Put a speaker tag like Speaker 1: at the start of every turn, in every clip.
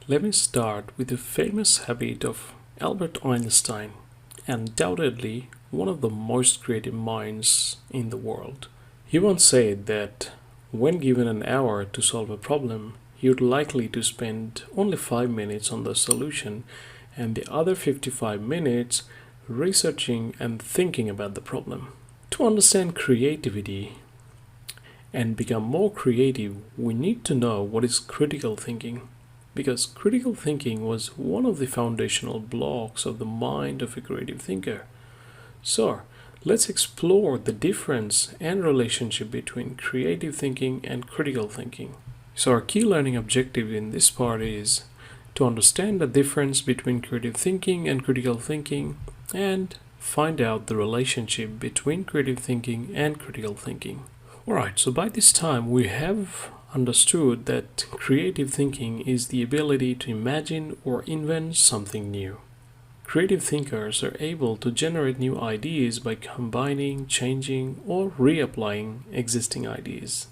Speaker 1: Let me start with the famous habit of Albert Einstein, undoubtedly one of the most creative minds in the world. He once said that when given an hour to solve a problem, he would likely to spend only 5 minutes on the solution and the other 55 minutes researching and thinking about the problem. To understand creativity and become more creative, we need to know what is critical thinking. Because critical thinking was one of the foundational blocks of the mind of a creative thinker. So, let's explore the difference and relationship between creative thinking and critical thinking. So, our key learning objective in this part is to understand the difference between creative thinking and critical thinking and find out the relationship between creative thinking and critical thinking. Alright, so by this time we have understood that creative thinking is the ability to imagine or invent something new. Creative thinkers are able to generate new ideas by combining, changing, or reapplying existing ideas.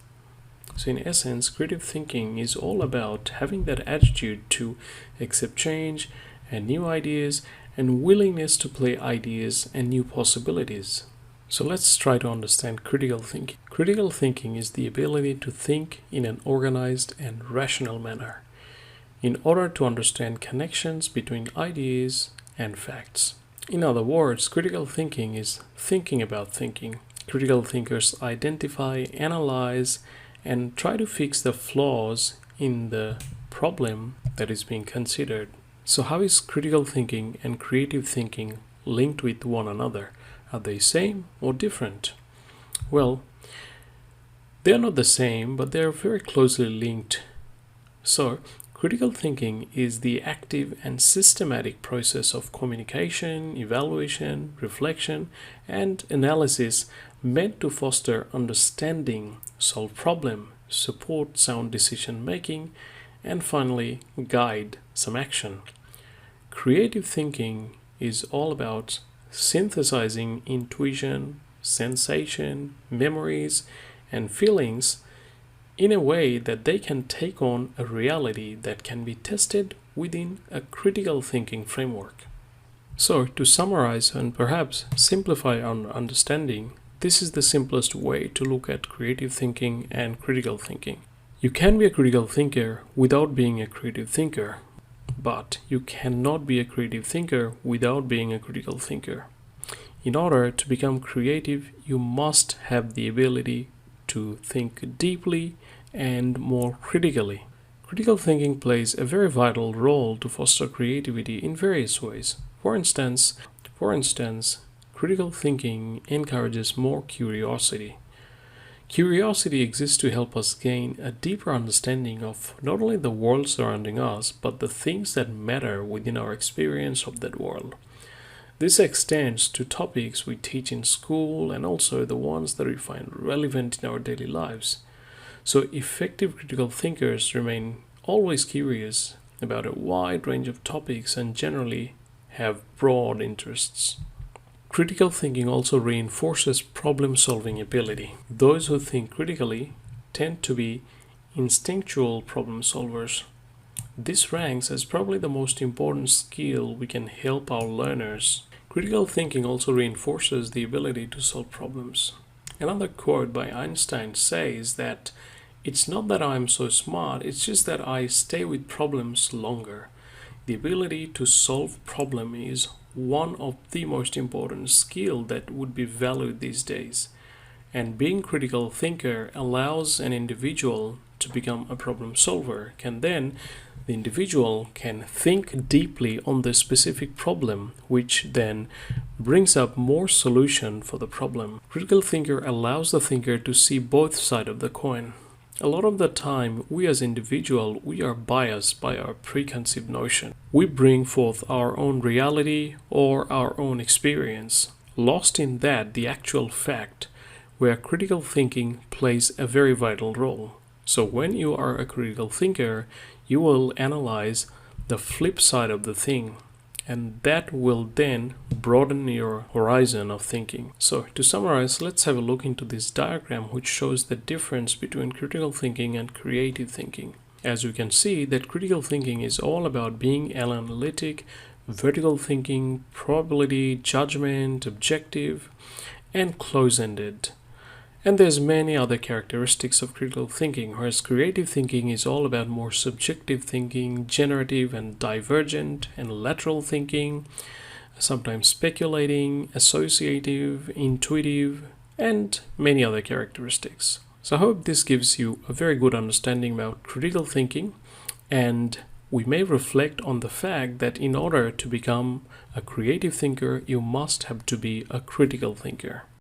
Speaker 1: So in essence, creative thinking is all about having that attitude to accept change and new ideas and willingness to play ideas and new possibilities. So let's try to understand critical thinking. Critical thinking is the ability to think in an organized and rational manner in order to understand connections between ideas and facts. In other words, critical thinking is thinking about thinking. Critical thinkers identify, analyze, and try to fix the flaws in the problem that is being considered. So how is critical thinking and creative thinking linked with one another? Are they same or different? Well, they are not the same, but they are very closely linked. So, critical thinking is the active and systematic process of communication, evaluation, reflection, and analysis meant to foster understanding, solve problems, support sound decision making, and finally guide some action. Creative thinking is all about synthesizing intuition, sensation, memories, and feelings in a way that they can take on a reality that can be tested within a critical thinking framework. So, to summarize and perhaps simplify our understanding, this is the simplest way to look at creative thinking and critical thinking. You can be a critical thinker without being a creative thinker, but you cannot be a creative thinker without being a critical thinker. In order to become creative, you must have the ability to think deeply and more critically. Critical thinking plays a very vital role to foster creativity in various ways. For instance, critical thinking encourages more curiosity. Curiosity exists to help us gain a deeper understanding of not only the world surrounding us, but the things that matter within our experience of that world. This extends to topics we teach in school and also the ones that we find relevant in our daily lives. So effective critical thinkers remain always curious about a wide range of topics and generally have broad interests. Critical thinking also reinforces problem-solving ability. Those who think critically tend to be instinctual problem solvers. This ranks as probably the most important skill we can help our learners. Critical thinking also reinforces the ability to solve problems. Another quote by Einstein says that it's not that I'm so smart, it's just that I stay with problems longer. The ability to solve problem is one of the most important skills that would be valued these days. And being critical thinker allows an individual to become a problem solver. The individual can think deeply on the specific problem, which then brings up more solution for the problem. Critical thinker allows the thinker to see both sides of the coin. A lot of the time, we as individual, we are biased by our preconceived notion. We bring forth our own reality or our own experience, lost in that the actual fact, where critical thinking plays a very vital role. So when you are a critical thinker, you will analyze the flip side of the thing, and that will then broaden your horizon of thinking. So to summarize, let's have a look into this diagram which shows the difference between critical thinking and creative thinking. as you can see, that critical thinking is all about being analytic, vertical thinking, probability, judgment, objective, and close-ended. And there's many other characteristics of critical thinking, whereas creative thinking is all about more subjective thinking, generative and divergent and lateral thinking, sometimes speculating, associative, intuitive, and many other characteristics. So I hope this gives you a very good understanding about critical thinking, and we may reflect on the fact that in order to become a creative thinker, you must have to be a critical thinker.